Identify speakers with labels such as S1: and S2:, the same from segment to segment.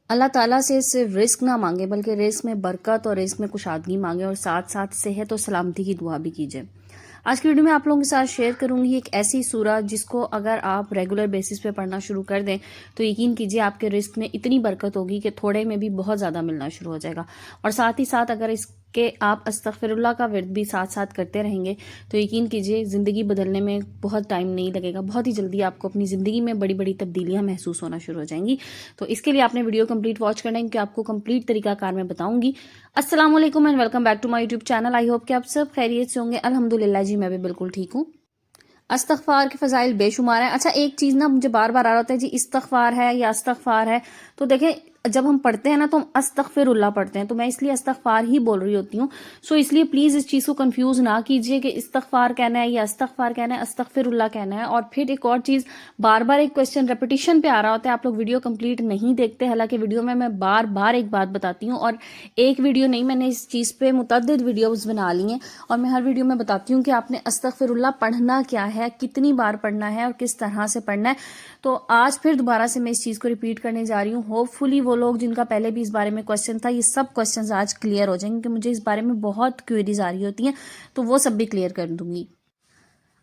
S1: اللہ تعالیٰ سے صرف رزق نہ مانگے بلکہ رزق میں برکت اور رزق میں کشادگی مانگے، اور ساتھ ساتھ صحت اور سلامتی کی دعا بھی کیجیے۔ آج کی ویڈیو میں آپ لوگوں کے ساتھ شیئر کروں گی ایک ایسی سورہ جس کو اگر آپ ریگولر بیسس پہ پڑھنا شروع کر دیں تو یقین کیجیے آپ کے رزق میں اتنی برکت ہوگی کہ تھوڑے میں بھی بہت زیادہ ملنا شروع ہو جائے گا، اور ساتھ ہی ساتھ اگر اس کہ آپ استغفر اللہ کا ورد بھی ساتھ ساتھ کرتے رہیں گے تو یقین کیجئے زندگی بدلنے میں بہت ٹائم نہیں لگے گا، بہت ہی جلدی آپ کو اپنی زندگی میں بڑی بڑی تبدیلیاں محسوس ہونا شروع ہو جائیں گی۔ تو اس کے لیے آپ نے ویڈیو کمپلیٹ واچ کرنا ہے کہ آپ کو کمپلیٹ طریقہ کار میں بتاؤں گی۔ السلام علیکم and welcome back to my YouTube channel. I hope کہ آپ سب خیریت سے ہوں گے۔ الحمدللہ جی میں بھی بالکل ٹھیک ہوں۔ استغفار کے فضائل بے شمار ہیں۔ اچھا ایک چیز نا مجھے بار بار آ رہا ہوتا ہے جی استغفار ہے یا استغفار ہے، تو دیکھیں جب ہم پڑھتے ہیں نا تو ہم استغفر اللہ پڑھتے ہیں، تو میں اس لیے استغفار ہی بول رہی ہوتی ہوں۔ سو اس لیے پلیز اس چیز کو کنفیوز نہ کیجئے کہ استغفار کہنا ہے یا استغفار کہنا ہے، استغفر اللہ کہنا ہے۔ اور پھر ایک اور چیز، بار بار ایک کوسچن ریپیٹیشن پہ آ رہا ہوتا ہے، آپ لوگ ویڈیو کمپلیٹ نہیں دیکھتے، حالانکہ ویڈیو میں بار بار ایک بات بتاتی ہوں، اور ایک ویڈیو نہیں، میں نے اس چیز پہ متعدد ویڈیوز بنا لی ہیں، اور میں ہر ویڈیو میں بتاتی ہوں کہ آپ نے استغفر اللہ پڑھنا کیا ہے، کتنی بار پڑھنا ہے اور کس طرح سے پڑھنا ہے۔ تو آج پھر دوبارہ سے میں اس چیز کو ریپیٹ کرنے جا رہی ہوں۔ ہوپ فلی وہ لوگ جن کا پہلے بھی اس بارے میں کوسچن تھا، یہ سب کوسچنز آج کلیئر ہو جائیں گے، کیونکہ مجھے اس بارے میں بہت کوئریز آ رہی ہوتی ہیں، تو وہ سب بھی کلیئر کر دوں گی۔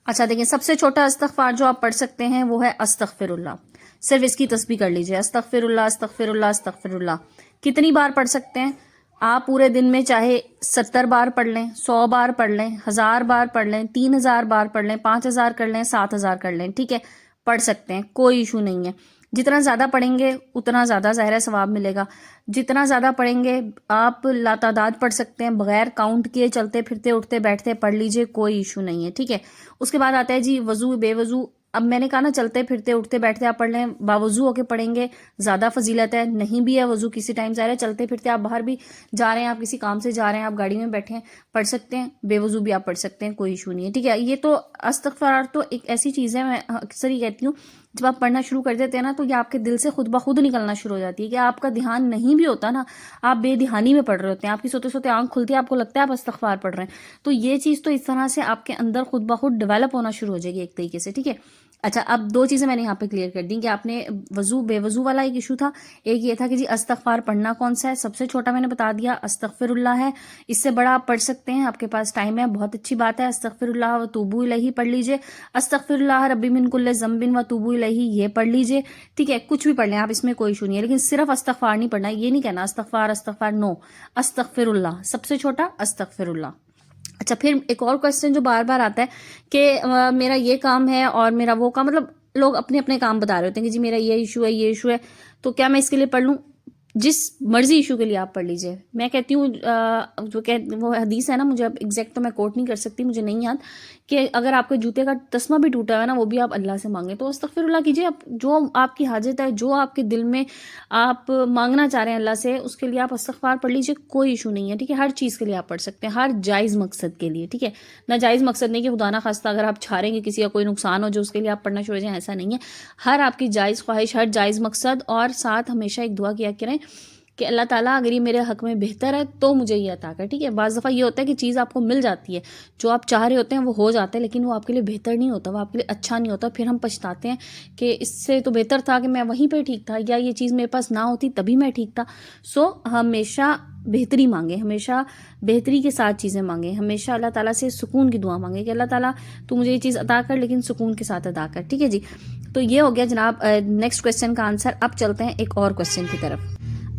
S1: اچھا دیکھیں، سب سے چھوٹا استغفار جو آپ پڑھ سکتے ہیں وہ ہے استغفر اللہ۔ صرف اس کی تسبیح کر لیجئے، استغفر اللہ استغفر اللہ استغفر اللہ۔ کتنی بار پڑھ سکتے ہیں آپ؟ پورے دن میں چاہے 70 بار پڑھ لیں، 100 بار پڑھ لیں، 1000 بار پڑھ لیں، 3000 بار پڑھ لیں، 5000 کر لیں، 7000 کر لیں، ٹھیک ہے، پڑھ سکتے ہیں، کوئی ایشو نہیں ہے۔ جتنا زیادہ پڑھیں گے اتنا زیادہ ظاہر ثواب ملے گا، جتنا زیادہ پڑھیں گے آپ لاتعداد پڑھ سکتے ہیں، بغیر کاؤنٹ کیے چلتے پھرتے اٹھتے بیٹھتے پڑھ لیجئے، کوئی ایشو نہیں ہے، ٹھیک ہے۔ اس کے بعد آتا ہے جی وضو بے وضو۔ اب میں نے کہا نا چلتے پھرتے اٹھتے بیٹھتے آپ پڑھ لیں، باوضو ہو کے پڑھیں گے زیادہ فضیلت ہے، نہیں بھی ہے وضو کسی ٹائم ظاہر ہے چلتے پھرتے آپ باہر بھی جا رہے ہیں، آپ کسی کام سے جا رہے ہیں، آپ گاڑی میں بیٹھے ہیں، پڑھ سکتے ہیں، بے وضو بھی آپ پڑھ سکتے ہیں، کوئی ایشو نہیں ہے، ٹھیک ہے۔ یہ تو استغفار تو ایک ایسی چیز ہے، میں اکثر ہی کہتی ہوں جب آپ پڑھنا شروع کر دیتے ہیں نا تو یہ آپ کے دل سے خود بخود نکلنا شروع ہو جاتی ہے، کہ آپ کا دھیان نہیں بھی ہوتا نا، آپ بے دھیانی میں پڑھ رہے ہوتے ہیں، آپ کی سوتے سوتے آنکھ کھلتی ہے، آپ کو لگتا ہے آپ استغفار پڑھ رہے ہیں، تو یہ چیز تو اس طرح سے آپ کے اندر خود بخود ڈیولپ ہونا شروع ہو جائے گی ایک طریقے سے، ٹھیک ہے۔ اچھا اب دو چیزیں میں نے یہاں پہ کلیئر کر دیں کہ آپ نے وضو بے وضو والا ایک ایشو تھا، ایک یہ تھا کہ جی استغفار پڑھنا کون سا ہے۔ سب سے چھوٹا میں نے بتا دیا استغفر اللہ ہے، اس سے بڑا آپ پڑھ سکتے ہیں، آپ کے پاس ٹائم ہے، بہت اچھی بات ہے، استغفر اللہ و توبو الیہ پڑھ لیجئے، استغفر اللہ ربی من کل ذنب و توبو الیہ یہ پڑھ لیجئے، ٹھیک ہے، کچھ بھی پڑھ لیں آپ، اس میں کوئی ایشو نہیں ہے، لیکن صرف استغفار نہیں پڑھنا، یہ نہیں کہنا استغفار استغفار، نو، استغفر اللہ سب سے چھوٹا، استغفر اللہ۔ اچھا پھر ایک اور کوسچن جو بار بار آتا ہے کہ میرا یہ کام ہے اور میرا وہ کام، مطلب لوگ اپنے اپنے کام بتا رہے ہوتے ہیں کہ جی میرا یہ ایشو ہے یہ ایشو ہے، تو کیا میں اس کے لیے پڑھ لوں؟ جس مرضی ایشو کے لیے آپ پڑھ لیجئے۔ میں کہتی ہوں جو کہ وہ حدیث ہے نا، مجھے اب ایگزیکٹ تو میں کوٹ نہیں کر سکتی، مجھے نہیں یاد، کہ اگر آپ کے جوتے کا تسمہ بھی ٹوٹا ہوا ہے نا وہ بھی آپ اللہ سے مانگیں، تو استغفر اللہ کیجئے، جو آپ کی حاجت ہے، جو آپ کے دل میں آپ مانگنا چاہ رہے ہیں اللہ سے، اس کے لیے آپ استغفار پڑھ لیجئے، کوئی ایشو نہیں ہے، ٹھیک ہے۔ ہر چیز کے لیے آپ پڑھ سکتے ہیں، ہر جائز مقصد کے لیے، ٹھیک ہے۔ ناجائز مقصد نہیں کہ خدا نہ خواستہ اگر آپ چاہ رہے ہیں کہ کسی کا کوئی نقصان ہو جو اس کے لیے آپ پڑھنا شروع ہو جائیں، ایسا نہیں ہے۔ ہر آپ کی جائز خواہش، ہر جائز مقصد، اور ساتھ ہمیشہ ایک دعا کیا کریں کہ اللہ تعالیٰ اگر یہ میرے حق میں بہتر ہے تو مجھے یہ عطا کر، ٹھیک ہے۔ بعض دفعہ یہ ہوتا ہے کہ چیز آپ کو مل جاتی ہے، جو آپ چاہ رہے ہوتے ہیں وہ ہو جاتا ہے، لیکن وہ آپ کے لیے بہتر نہیں ہوتا، وہ آپ کے لیے اچھا نہیں ہوتا، پھر ہم پچھتاتے ہیں کہ اس سے تو بہتر تھا کہ میں وہیں پہ ٹھیک تھا، یا یہ چیز میرے پاس نہ ہوتی تبھی میں ٹھیک تھا۔ سو ہمیشہ بہتری مانگیں، ہمیشہ بہتری کے ساتھ چیزیں مانگیں، ہمیشہ اللہ تعالیٰ سے سکون کی دعا مانگیں کہ اللہ تعالیٰ تو مجھے یہ چیز عطا کر، لیکن سکون کے ساتھ عطا کر، ٹھیک ہے جی۔ تو یہ ہو گیا جناب نیکسٹ کوسچن کا آنسر۔ اب چلتے ہیں ایک اور کوسچن کی طرف۔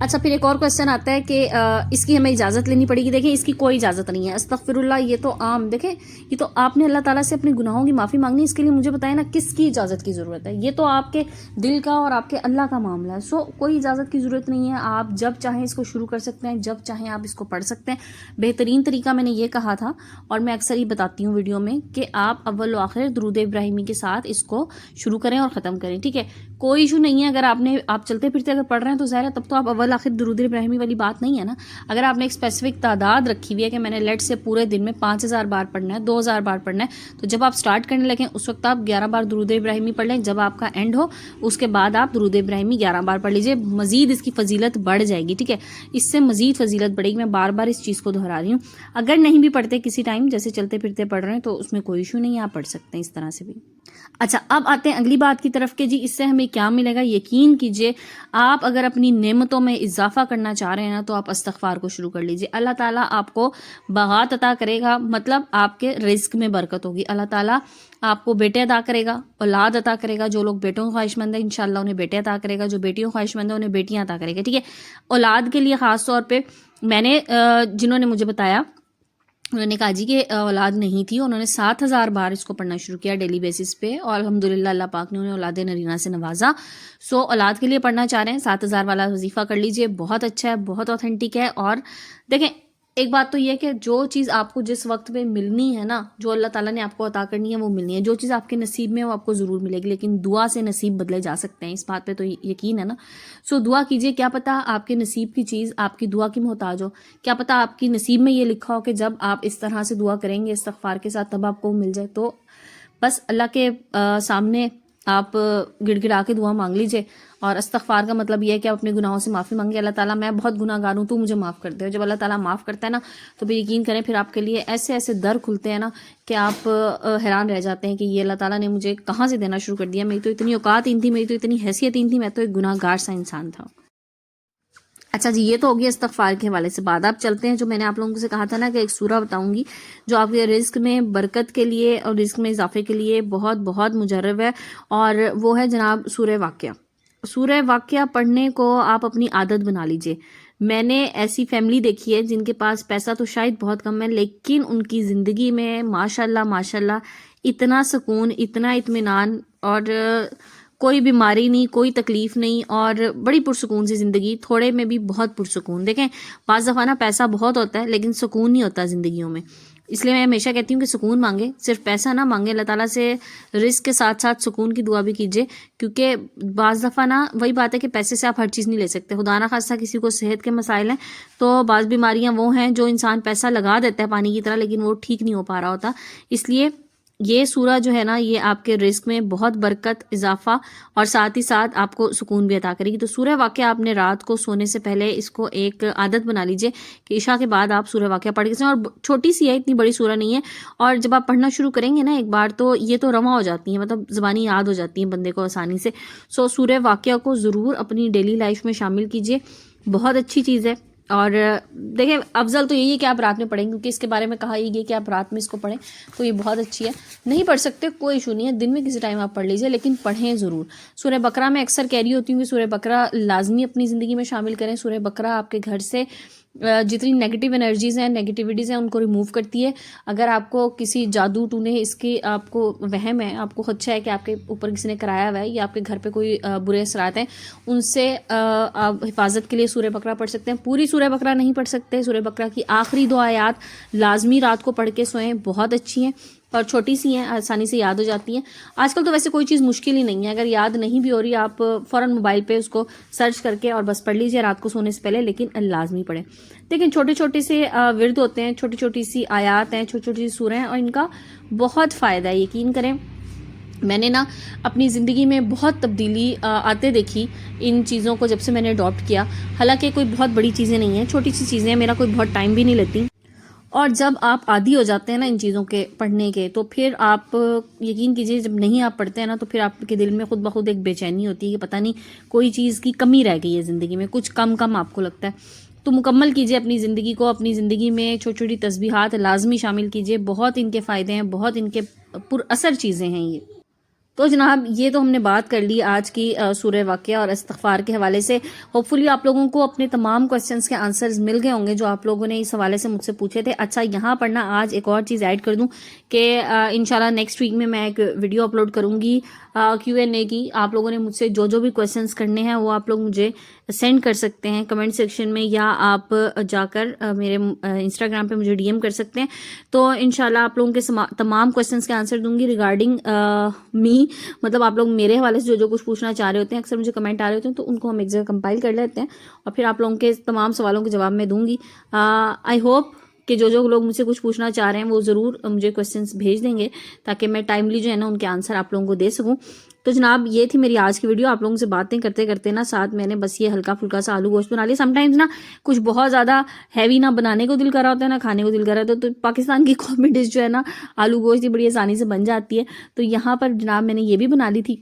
S1: اچھا پھر ایک اور کوسچن آتا ہے کہ اس کی ہمیں اجازت لینی پڑے گی۔ دیکھیں اس کی کوئی اجازت نہیں ہے، استغفر اللہ یہ تو عام، دیکھیں یہ تو آپ نے اللہ تعالیٰ سے اپنے گناہوں کی معافی مانگنی ہے، اس کے لیے مجھے بتائیں نا کس کی اجازت کی ضرورت ہے؟ یہ تو آپ کے دل کا اور آپ کے اللہ کا معاملہ ہے، سو کوئی اجازت کی ضرورت نہیں ہے، آپ جب چاہیں اس کو شروع کر سکتے ہیں، جب چاہیں آپ اس کو پڑھ سکتے ہیں۔ بہترین طریقہ میں نے یہ کہا تھا، اور میں اکثر ہی بتاتی ہوں ویڈیو میں، کہ آپ اول و آخر درود ابراہیمی کے ساتھ اس کو شروع کریں اور ختم کریں، ٹھیک ہے۔ کوئی ایشو نہیں ہے، اگر آپ چلتے پھرتے اگر پڑھ رہے ہیں تو ظاہر ہے تب تو آپ اول آج آخر درود ابراہیمی والی بات نہیں ہے نا. اگر آپ نے ایک اسپیسیفک تعداد رکھی ہوئی ہے کہ میں نے لیٹ سے پورے دن میں 5000 بار پڑھنا ہے, 2000 بار پڑھنا ہے, تو جب آپ سٹارٹ کرنے لگیں اس وقت آپ 11 بار درود ابراہیمی پڑھ لیں. جب آپ کا اینڈ ہو اس کے بعد آپ درود ابراہیمی 11 بار پڑھ لیجئے. مزید اس کی فضیلت بڑھ جائے گی. ٹھیک ہے, اس سے مزید فضیلت بڑھے گی. میں بار بار اس چیز کو دہرا رہی ہوں. اگر نہیں بھی پڑھتے کسی ٹائم, جیسے چلتے پھرتے پڑھ رہے ہیں, تو اس میں کوئی ایشو نہیں ہے, آپ پڑھ سکتے ہیں اس طرح سے بھی. اچھا, اب آتے ہیں اگلی بات کی طرف کہ جی اس سے ہمیں کیا ملے گا. یقین کیجئے آپ اگر اپنی نعمتوں میں اضافہ کرنا چاہ رہے ہیں نا, تو آپ استغفار کو شروع کر لیجئے. اللہ تعالیٰ آپ کو باغات عطا کرے گا, مطلب آپ کے رزق میں برکت ہوگی. اللہ تعالیٰ آپ کو بیٹے عطا کرے گا, اولاد عطا کرے گا. جو لوگ بیٹوں کو خواہش مند ہیں انشاءاللہ انہیں بیٹے عطا کرے گا, جو بیٹیوں کو خواہش مند ہیں انہیں بیٹیاں عطا کرے گا. ٹھیک ہے, اولاد کے لیے خاص طور پہ میں نے جنہوں نے مجھے بتایا, انہوں نے کہا جی کہ اولاد نہیں تھی, انہوں نے 7000 بار اس کو پڑھنا شروع کیا ڈیلی بیسس پہ, اور الحمدللہ اللہ پاک نے انہیں اولاد نرینہ سے نوازا. سو اولاد کے لیے پڑھنا چاہ رہے ہیں 7000 والا وظیفہ کر لیجئے. بہت اچھا ہے, بہت اوتھینٹک ہے. اور دیکھیں ایک بات تو یہ ہے کہ جو چیز آپ کو جس وقت پہ ملنی ہے نا, جو اللہ تعالیٰ نے آپ کو عطا کرنی ہے وہ ملنی ہے. جو چیز آپ کے نصیب میں وہ آپ کو ضرور ملے گی, لیکن دعا سے نصیب بدلے جا سکتے ہیں, اس بات پہ تو یقین ہے نا. سو دعا کیجئے, کیا پتہ آپ کے نصیب کی چیز آپ کی دعا کی محتاج ہو. کیا پتہ آپ کی نصیب میں یہ لکھا ہو کہ جب آپ اس طرح سے دعا کریں گے استغفار کے ساتھ تب آپ کو مل جائے. تو بس اللہ کے سامنے آپ گڑ گڑا کے دعا مانگ لیجئے. اور استغفار کا مطلب یہ ہے کہ آپ اپنے گناہوں سے معافی مانگے. اللہ تعالیٰ میں بہت گناہ گار ہوں, تو مجھے معاف کر دے. جب اللہ تعالیٰ معاف کرتا ہے نا, تو پھر یقین کریں پھر آپ کے لیے ایسے ایسے در کھلتے ہیں نا کہ آپ حیران رہ جاتے ہیں کہ یہ اللہ تعالیٰ نے مجھے کہاں سے دینا شروع کر دیا. میری تو اتنی اوقات ہی نہیں تھی, میری تو اتنی حیثیت ہی نہیں تھی, میں تو ایک گناہ گار سا انسان تھا. اچھا جی, یہ تو ہوگی استغفار کے حوالے سے بات. آپ چلتے ہیں جو میں نے آپ لوگوں سے کہا تھا نا کہ ایک سورہ بتاؤں گی جو آپ کے رزق میں برکت کے لیے اور رزق میں اضافے کے لیے بہت بہت مجرب ہے, اور وہ ہے جناب سورہ واقعہ. سورہ واقعہ پڑھنے کو آپ اپنی عادت بنا لیجئے. میں نے ایسی فیملی دیکھی ہے جن کے پاس پیسہ تو شاید بہت کم ہے, لیکن ان کی زندگی میں ماشاءاللہ ماشاءاللہ اتنا سکون, اتنا اطمینان, اور کوئی بیماری نہیں, کوئی تکلیف نہیں, اور بڑی پرسکون سی زندگی. تھوڑے میں بھی بہت پرسکون. دیکھیں بعض دفعہ نا پیسہ بہت ہوتا ہے لیکن سکون نہیں ہوتا زندگیوں میں. اس لیے میں ہمیشہ کہتی ہوں کہ سکون مانگے, صرف پیسہ نہ مانگے. اللہ تعالیٰ سے رزق کے ساتھ ساتھ سکون کی دعا بھی کیجیے, کیونکہ بعض دفعہ نا وہی بات ہے کہ پیسے سے آپ ہر چیز نہیں لے سکتے. خدا نہ خواستہ کسی کو صحت کے مسائل ہیں, تو بعض بیماریاں وہ ہیں جو انسان پیسہ لگا دیتا ہے پانی کی طرح, لیکن وہ ٹھیک نہیں ہو پا رہا ہوتا. اس لیے یہ سورہ جو ہے نا یہ آپ کے رزق میں بہت برکت, اضافہ, اور ساتھ ہی ساتھ آپ کو سکون بھی عطا کرے گی. تو سورہ واقعہ آپ نے رات کو سونے سے پہلے اس کو ایک عادت بنا لیجئے کہ عشاء کے بعد آپ سورہ واقعہ پڑھ کے سویں. اور چھوٹی سی ہے, اتنی بڑی سورہ نہیں ہے, اور جب آپ پڑھنا شروع کریں گے نا ایک بار تو یہ تو رواں ہو جاتی ہیں, مطلب زبانی یاد ہو جاتی ہیں بندے کو آسانی سے. سو سورہ واقعہ کو ضرور اپنی ڈیلی لائف میں شامل کیجئے, بہت اچھی چیز ہے. اور دیکھیں افضل تو یہی ہے کہ آپ رات میں پڑھیں, کیونکہ اس کے بارے میں کہا ہی گیا کہ آپ رات میں اس کو پڑھیں, تو یہ بہت اچھی ہے. نہیں پڑھ سکتے کوئی ایشو نہیں ہے, دن میں کسی ٹائم آپ پڑھ لیجئے, لیکن پڑھیں ضرور. سورہ بقرہ میں اکثر کہہ رہی ہوتی ہوں کہ سورہ بقرہ لازمی اپنی زندگی میں شامل کریں. سورہ بقرہ آپ کے گھر سے جتنی نیگیٹیو انرجیز ہیں, نیگیٹیوٹیز ہیں, ان کو ریموو کرتی ہے. اگر آپ کو کسی جادو ٹونے اس کی آپ کو وہم ہے, آپ کو خدشہ ہے کہ آپ کے اوپر کسی نے کرایا ہوا ہے, یا آپ کے گھر پہ کوئی برے اثرات ہیں, ان سے آپ حفاظت کے لیے سورہ بقرہ پڑھ سکتے ہیں. پوری سورہ بقرہ نہیں پڑھ سکتے, سورہ بقرہ کی آخری 2 آیات لازمی رات کو پڑھ کے سوئیں, بہت اچھی ہیں اور چھوٹی سی ہیں, آسانی سے یاد ہو جاتی ہیں. آج کل تو ویسے کوئی چیز مشکل ہی نہیں ہے, اگر یاد نہیں بھی ہو رہی آپ فوراً موبائل پہ اس کو سرچ کر کے اور بس پڑھ لیجیے رات کو سونے سے پہلے, لیکن لازمی پڑھیں. لیکن چھوٹے چھوٹے سے ورد ہوتے ہیں, چھوٹی چھوٹی سی آیات ہیں, چھوٹی چھوٹی سی سورہیں ہیں, اور ان کا بہت فائدہ ہے. یقین کریں میں نے نا اپنی زندگی میں بہت تبدیلی آتے دیکھی ان چیزوں کو جب سے میں نے اڈاپٹ کیا. حالانکہ کوئی بہت بڑی چیزیں نہیں ہیں, چھوٹی سی چیزیں ہیں, میرا کوئی بہت ٹائم بھی نہیں لیتی. اور جب آپ عادی ہو جاتے ہیں نا ان چیزوں کے پڑھنے کے, تو پھر آپ یقین کیجئے جب نہیں آپ پڑھتے ہیں نا, تو پھر آپ کے دل میں خود بخود ایک بے چینی ہوتی ہے کہ پتہ نہیں کوئی چیز کی کمی رہ گئی ہے زندگی میں, کچھ کم آپ کو لگتا ہے. تو مکمل کیجئے اپنی زندگی کو, اپنی زندگی میں چھوٹی چھوٹی تسبیحات لازمی شامل کیجئے, بہت ان کے فائدے ہیں, بہت ان کے پر اثر چیزیں ہیں یہ. تو جناب یہ تو ہم نے بات کر لی آج کی سورہ واقعہ اور استغفار کے حوالے سے. ہوپ فلی آپ لوگوں کو اپنے تمام کوسچنس کے آنسرز مل گئے ہوں گے جو آپ لوگوں نے اس حوالے سے مجھ سے پوچھے تھے. اچھا یہاں پر نا آج ایک اور چیز ایڈ کر دوں کہ انشاءاللہ نیکسٹ ویک میں ایک ویڈیو اپلوڈ کروں گی Q&A کی. آپ لوگوں نے مجھ سے جو بھی کوسچنس کرنے ہیں وہ آپ لوگ مجھے سینڈ کر سکتے ہیں کمنٹ سیکشن میں, یا آپ جا کر میرے انسٹاگرام پہ مجھے DM کر سکتے ہیں. تو انشاءاللہ آپ لوگوں کے تمام کوسچنس کے آنسر دوں گی ریگارڈنگ می, مطلب آپ لوگ میرے حوالے سے جو کچھ پوچھنا چاہ رہے ہوتے ہیں، اکثر مجھے کمنٹ آ رہے ہوتے ہیں، تو ان کو ہم ایک جگہ کمپائل کر لیتے ہیں اور پھر آپ لوگوں کے تمام سوالوں کے جواب میں دوں گی. آئی ہوپ کہ جو لوگ مجھ سے کچھ پوچھنا چاہ رہے ہیں وہ ضرور مجھے کوسچنس بھیج دیں گے تاکہ میں ٹائملی جو ہے نا ان کے آنسر آپ لوگوں کو دے سکوں. تو جناب یہ تھی میری آج کی ویڈیو. آپ لوگوں سے باتیں کرتے کرتے نا ساتھ میں نے بس یہ ہلکا پھلکا سا آلو گوشت بنا لیا. سم ٹائمز نا کچھ بہت زیادہ ہیوی نہ بنانے کو دل کر رہا ہوتا ہے نہ کھانے کو دل کر رہا ہوتا ہے، تو پاکستان کی قومی ڈش جو ہے نا آلو گوشت بڑی آسانی سے بن جاتی ہے. تو یہاں پر جناب میں نے یہ بھی بنا لی تھی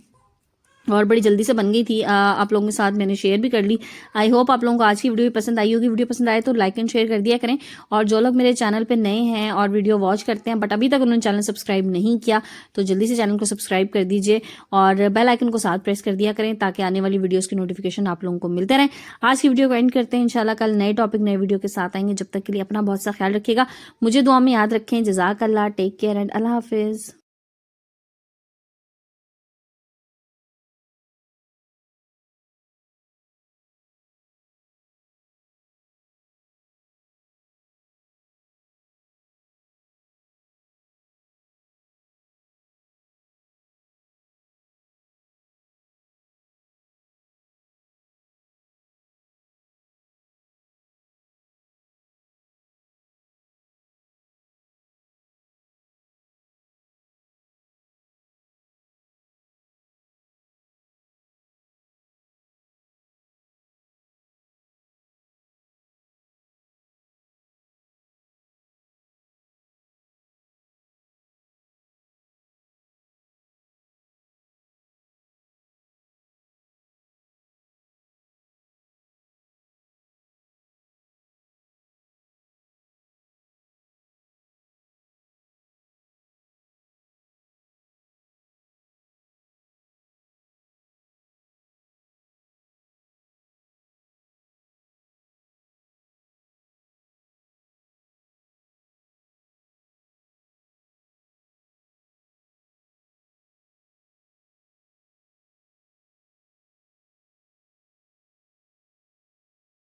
S1: اور بڑی جلدی سے بن گئی تھی. آپ لوگوں کے ساتھ میں نے شیئر بھی کر لی. آئی ہوپ آپ لوگوں کو آج کی ویڈیو پسند آئی ہوگی. ویڈیو پسند آئے تو لائک اینڈ شیئر کر دیا کریں. اور جو لوگ میرے چینل پہ نئے ہیں اور ویڈیو واچ کرتے ہیں بٹ ابھی تک انہوں نے چینل سبسکرائب نہیں کیا تو جلدی سے چینل کو سبسکرائب کر دیجیے اور بیل آئکن کو ساتھ پریس کر دیا کریں تاکہ آنے والی ویڈیوز کی نوٹیفیکیشن آپ لوگوں کو ملتے رہیں. آج کی ویڈیو کو اینڈ کرتے ہیں. انشاءاللہ کل نئے ٹاپک نئے ویڈیو کے ساتھ آئیں گے. جب تک کے لیے اپنا بہت سا خیال رکھیے گا. مجھے دعا میں یاد رکھیں. جزاک اللہ. ٹیک کیئر اینڈ اللہ حافظ.